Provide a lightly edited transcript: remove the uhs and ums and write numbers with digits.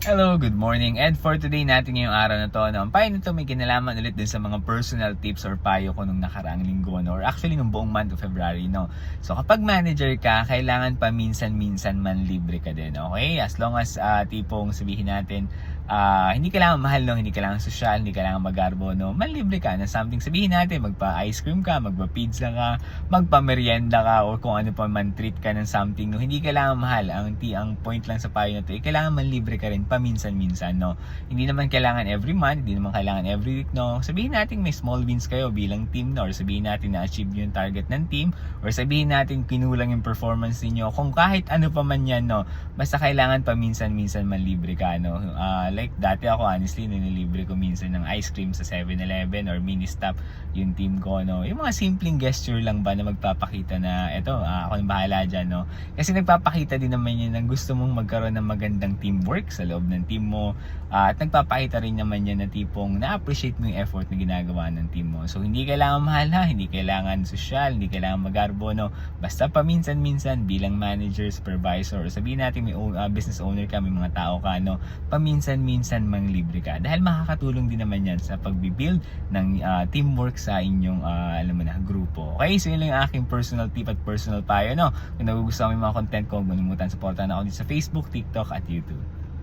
Hello, good morning. And for today natin ngayong araw na to, ang payo nito may kinalaman ulit din sa mga personal tips or payo ko nung nakaraang linggo, no? Or actually nung buong month of February, no? So kapag manager ka, kailangan pa minsan-minsan man libre ka din, okay? As long as tipong sabihin natin, hindi kailangan mahal, no? Hindi kailangan social, hindi kailangan magarbo, no? Manlibre ka na something. Sabihin natin, magpa-ice cream ka, magpa-pizza ka, magpa-merienda ka, or kung ano pa man treat ka ng something, no? Hindi kailangan mahal. Ang point lang sa payo na to, kailangan manlibre ka rin paminsan-minsan, no? Hindi naman kailangan every month, hindi naman kailangan every week, no? Sabihin natin may small wins kayo bilang team, no? Or sabihin natin na-achieve nyo yung target ng team, or sabihin natin kinulang yung performance niyo. Kung kahit ano pa man yan, no? Basta kailangan paminsan-minsan manlibre ka, no? Like dati ako, honestly, nililibre ko minsan ng ice cream sa 7-Eleven or mini stop yung team ko, no? Yung mga simpleng gesture lang ba na magpapakita na eto, ako yung bahala dyan, no? Kasi nagpapakita din naman yun ng gusto mong magkaroon ng magandang teamwork sa loob ng team mo, at nagpapakita rin naman yan na tipong na-appreciate mo yung effort na ginagawa ng team mo. So hindi kailangan mahal, ha, hindi kailangan social, hindi kailangan magarbo, no? Basta paminsan-minsan bilang manager, supervisor, or sabihin natin may business owner ka, may mga tao ka, no? Paminsan-minsan mang libre ka, dahil makakatulong din naman yan sa pagbibuild ng teamwork sa inyong alam mo na, grupo. Okay, so yun lang yung aking personal tip at personal payo, no? Kung nagugustuhan mo yung mga content ko, huwag manimutan supportan ako dito sa Facebook, TikTok at YouTube.